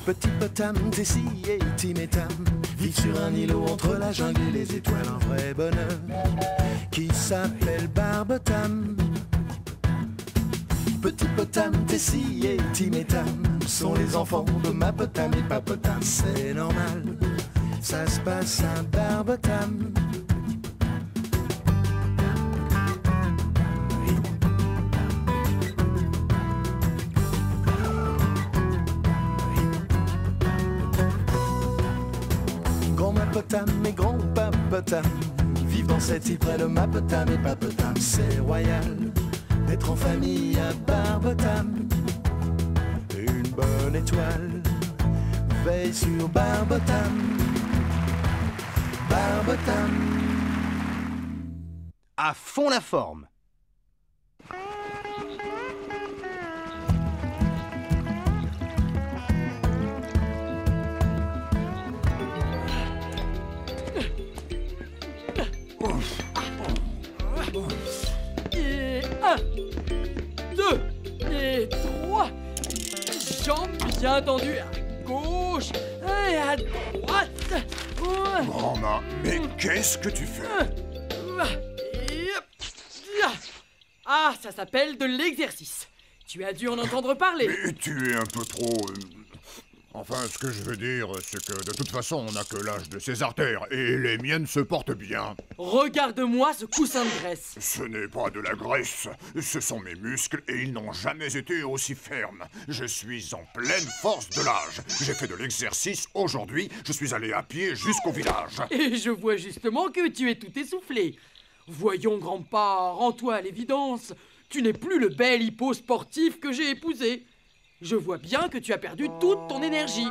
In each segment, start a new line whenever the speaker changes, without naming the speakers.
Petit potam, Tessie et Tim et Tam vivent sur un îlot entre la jungle et les étoiles. Un vrai bonheur qui s'appelle Barbotam. Petit potam, Tessie et Tim et Tam sont les enfants de ma potam et papotam. C'est normal, ça se passe à Barbotam. Grand-mapotam et grand-papotam vivent dans cette île près de Mapotam et Papotam. C'est royal d'être en famille à Barbotam. Une bonne étoile veille sur Barbotam. Barbotam.
À fond la forme.
Et 1, 2 et 3. Jambes bien tendues à gauche et à droite.
Grand-mât, mais qu'est-ce que tu fais?
Ah, ça s'appelle de l'exercice. Tu as dû en entendre parler.
Mais tu es un peu trop... Enfin, ce que je veux dire, c'est que de toute façon, on n'a que l'âge de ses artères, et les miennes se portent bien.
Regarde-moi ce coussin de graisse.
Ce n'est pas de la graisse, ce sont mes muscles, et ils n'ont jamais été aussi fermes. Je suis en pleine force de l'âge. J'ai fait de l'exercice aujourd'hui, je suis allé à pied jusqu'au village.
Et je vois justement que tu es tout essoufflé. Voyons, grand-père, rends-toi à l'évidence. Tu n'es plus le bel hippo sportif que j'ai épousé. Je vois bien que tu as perdu toute ton énergie.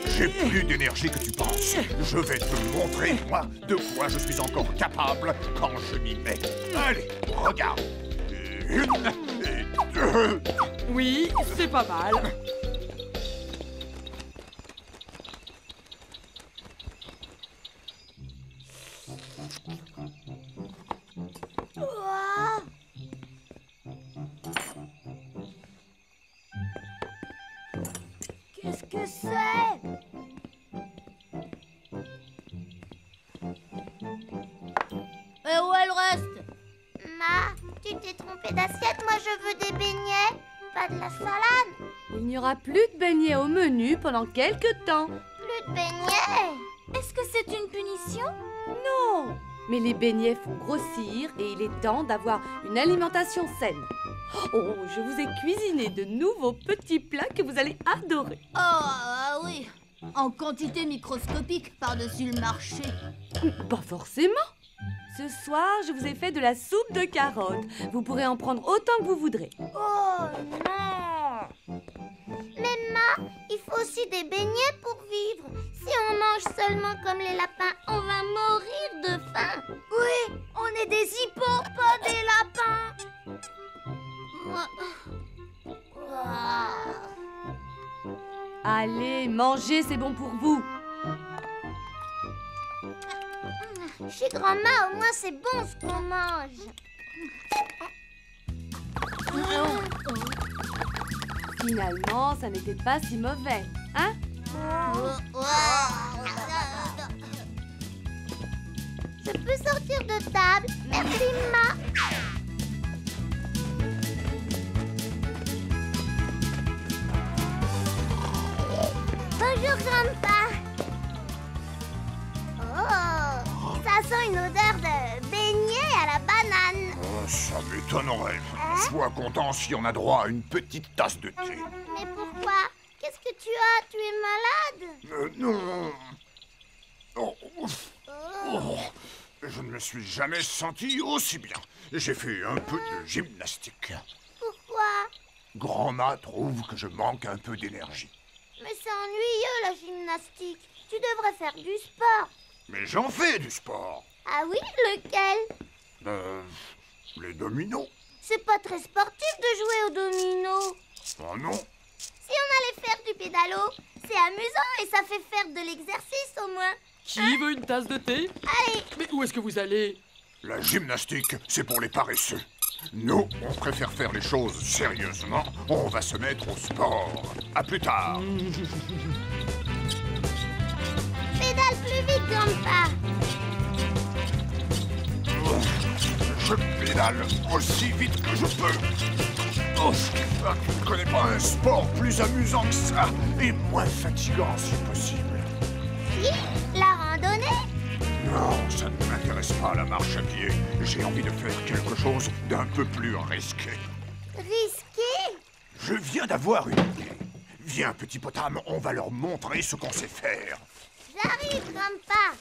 J'ai plus d'énergie que tu penses. Je vais te montrer, moi, de quoi je suis encore capable quand je m'y mets. Allez, regarde. Une et deux.
Oui, c'est pas mal.
Qu'est-ce que c'est? Et où est le reste?
Ma, tu t'es trompée d'assiette, moi je veux des beignets, pas de la salade.
Il n'y aura plus de beignets au menu pendant quelques temps.
Plus de beignets?
Est-ce que c'est une punition?
Non, mais les beignets font grossir et il est temps d'avoir une alimentation saine. Oh, je vous ai cuisiné de nouveaux petits plats que vous allez adorer.
Oh, ah oui. En quantité microscopique par-dessus le marché.
Pas forcément. Ce soir, je vous ai fait de la soupe de carottes. Vous pourrez en prendre autant que vous voudrez.
Oh non! Mais Ma, il faut aussi des beignets pour vivre. Si on mange seulement comme les lapins, on va mourir de faim. Oui, on est des hippos, pas des lapins.
Allez, mangez, c'est bon pour vous.
Chez grand-mère, au moins c'est bon ce qu'on mange.
Finalement, ça n'était pas si mauvais, hein?
Je peux sortir de table? Merci, Ma. Bonjour, grand-pa. Oh, ça sent une odeur de beignet à la banane.
Oh, ça m'étonnerait. Sois content si on a droit à une petite tasse de thé.
Mais pourquoi? Qu'est-ce que tu as? Tu es malade?
Non. Oh. Oh. Je ne me suis jamais senti aussi bien. J'ai fait un peu de gymnastique.
Pourquoi?
Grand-mât trouve que je manque un peu d'énergie.
Mais c'est ennuyeux la gymnastique. Tu devrais faire du sport.
Mais j'en fais du sport.
Ah oui? Lequel?
Les dominos.
C'est pas très sportif de jouer aux dominos.
Oh non.
Si on allait faire du pédalo, c'est amusant et ça fait faire de l'exercice au moins.
Qui veut une tasse de thé?
Allez.
Mais où est-ce que vous allez?
La gymnastique, c'est pour les paresseux. Nous, on préfère faire les choses sérieusement. On va se mettre au sport. À plus tard.
Pédale plus vite, Grandpa.
Je pédale aussi vite que je peux. Oh, tu ne connais pas un sport plus amusant que ça et moins fatigant si possible.
Si, la randonnée.
Non, ça ne m'intéresse pas la marche à pied. J'ai envie de faire quelque chose d'un peu plus risqué.
Risqué?
Je viens d'avoir une idée. Viens, petit potame, on va leur montrer ce qu'on sait faire.
J'arrive, Grandpa.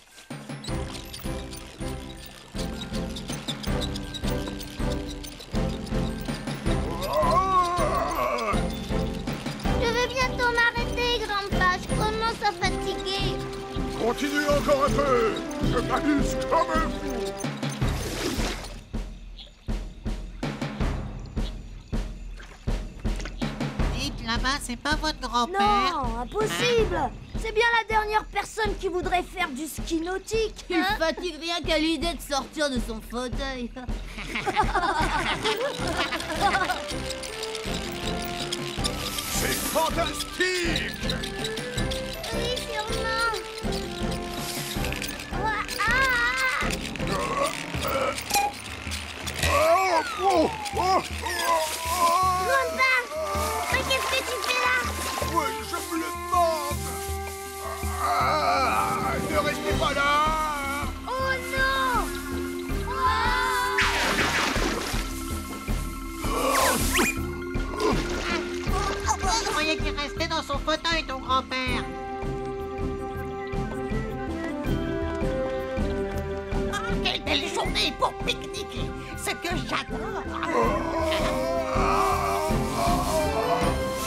Je vais bientôt m'arrêter, Grandpa. Je commence à fatiguer.
Continue encore un peu. Je m'amuse comme un fou.
Dites, là-bas, c'est pas votre grand-père?
Non, impossible. C'est bien la dernière personne qui voudrait faire du ski nautique.
Il fatigue rien qu'à l'idée de sortir de son fauteuil.
C'est fantastique.
Oui, sûrement. Grandpa, mais qu'est-ce que tu fais là?
Oui, je me le demande. Ne restez pas là.
Oh non!
Je croyais qu'il restait dans son fauteuil, ton grand-père. Ah, quelle belle journée pour pique-niquer. Ce que j'adore.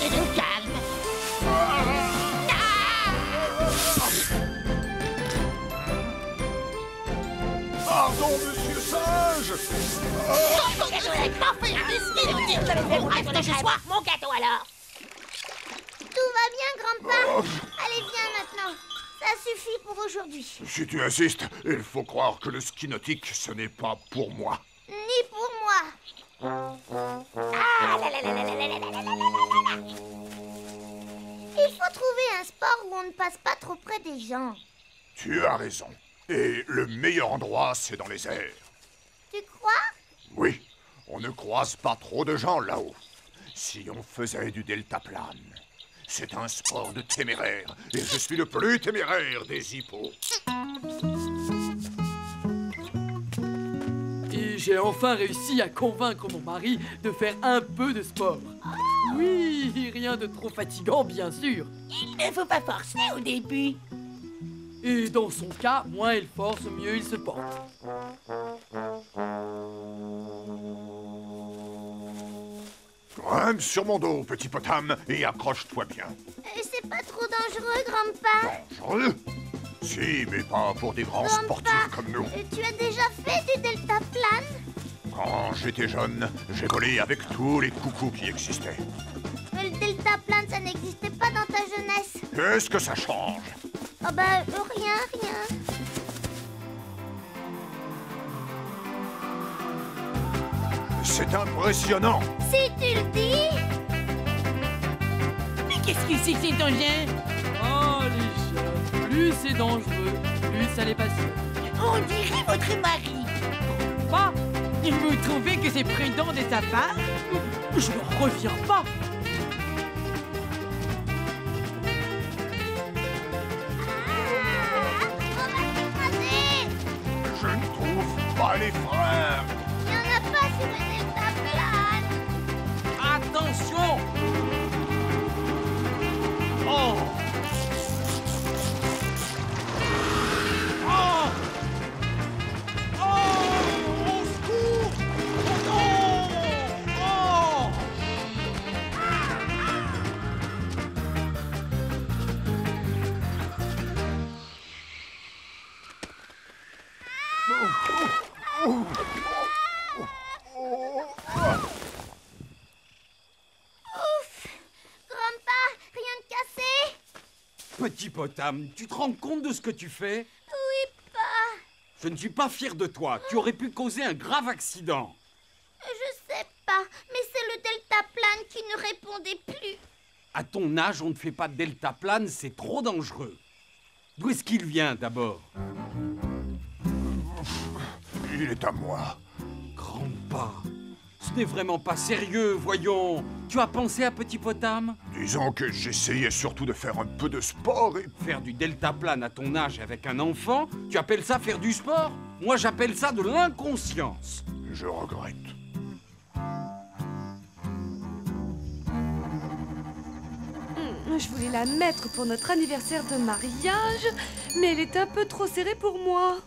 Et le calme.
Pardon, monsieur Singe.
Ton gâteau est parfait. Reste chez soi, mon gâteau alors.
Tout va bien, Grandpa? Allez, viens maintenant. Ça suffit pour aujourd'hui.
Si tu insistes, il faut croire que le ski nautique, ce n'est pas pour moi.
Ni pour moi. Il faut trouver un sport où on ne passe pas trop près des gens.
Tu as raison. Et le meilleur endroit, c'est dans les airs.
Tu crois?
Oui, on ne croise pas trop de gens là-haut. Si on faisait du deltaplane. C'est un sport de téméraire, et je suis le plus téméraire des hippos.
Et j'ai enfin réussi à convaincre mon mari de faire un peu de sport. Oui, rien de trop fatigant, bien sûr.
Il ne faut pas forcer au début.
Et dans son cas, moins il force, mieux il se porte.
Grimpe sur mon dos, petit potame, et accroche-toi bien.
C'est pas trop dangereux, Grandpa?
Dangereux? Si, mais pas pour des grands
Grandpa,
sportifs comme nous.
tu as déjà fait du deltaplane?
Quand j'étais jeune, j'ai volé avec tous les coucous qui existaient.
Mais le deltaplane, ça n'existait pas dans ta jeunesse.
Qu'est-ce que ça change?
Oh bah, rien.
C'est impressionnant.
Si tu le dis.
Mais qu'est-ce que c'est que cet engin?
Oh, les jeunes, plus c'est dangereux, plus ça les passionne.
On dirait votre mari.
Pas,
Vous trouvez que c'est prudent de sa part?
je ne reviens pas.
Je ne trouve pas les freins.
Il n'y en a pas sur le deltaplane.
Attention. Oh. Oh. Oh. Au secours. Oh non. Oh.
Grandpa, rien de cassé?
Petit potame, tu te rends compte de ce que tu fais? Je ne suis pas fier de toi. Tu aurais pu causer un grave accident.
Je sais pas, mais c'est le deltaplane qui ne répondait plus.
À ton âge, on ne fait pas de deltaplane, c'est trop dangereux. D'où est-ce qu'il vient, d'abord?
Il est à moi.
Grandpa, ce n'est vraiment pas sérieux, voyons. Tu as pensé à Petit Potam?
Disons que j'essayais surtout de faire un peu de sport et...
Faire du deltaplane à ton âge avec un enfant, tu appelles ça faire du sport? Moi, j'appelle ça de l'inconscience.
Je regrette.
Je voulais la mettre pour notre anniversaire de mariage, mais elle est un peu trop serrée pour moi.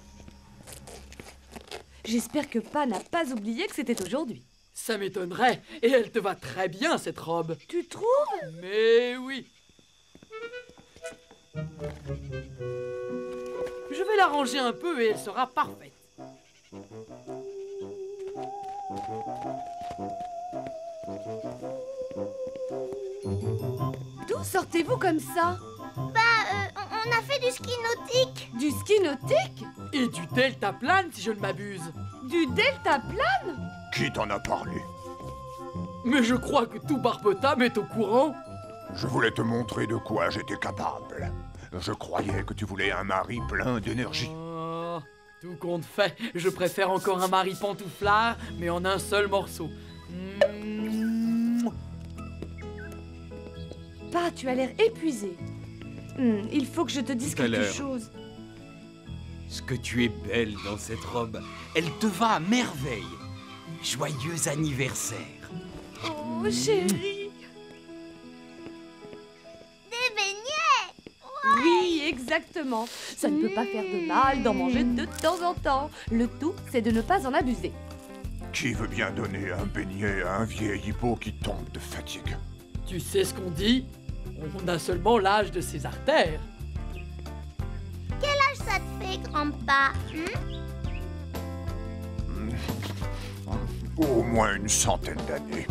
J'espère que Pa n'a pas oublié que c'était aujourd'hui.
Ça m'étonnerait. Et elle te va très bien, cette robe.
Tu trouves?
Mais oui. Je vais la ranger un peu et elle sera parfaite.
D'où sortez-vous comme ça?
On a fait du ski nautique.
Du ski nautique?
Et du deltaplane, si je ne m'abuse.
Du deltaplane?
Qui t'en a parlé?
Mais je crois que tout Barbotam est au courant.
Je voulais te montrer de quoi j'étais capable. Je croyais que tu voulais un mari plein d'énergie.
Oh, tout compte fait, je préfère encore un mari pantouflard, mais en un seul morceau.
Pa, tu as l'air épuisé. Il faut que je te dise
Tout à
quelque
l'heure.
chose.
Ce que tu es belle dans cette robe. Elle te va à merveille. Joyeux anniversaire.
Oh, chérie.
Des beignets.
Oui, exactement. Ça ne peut pas faire de mal d'en manger de temps en temps. Le tout, c'est de ne pas en abuser.
Qui veut bien donner un beignet à un vieil hippo qui tombe de fatigue?
Tu sais ce qu'on dit? On a seulement l'âge de ses artères.
Quel âge ça te fait, grand-pa?
Au moins une centaine d'années.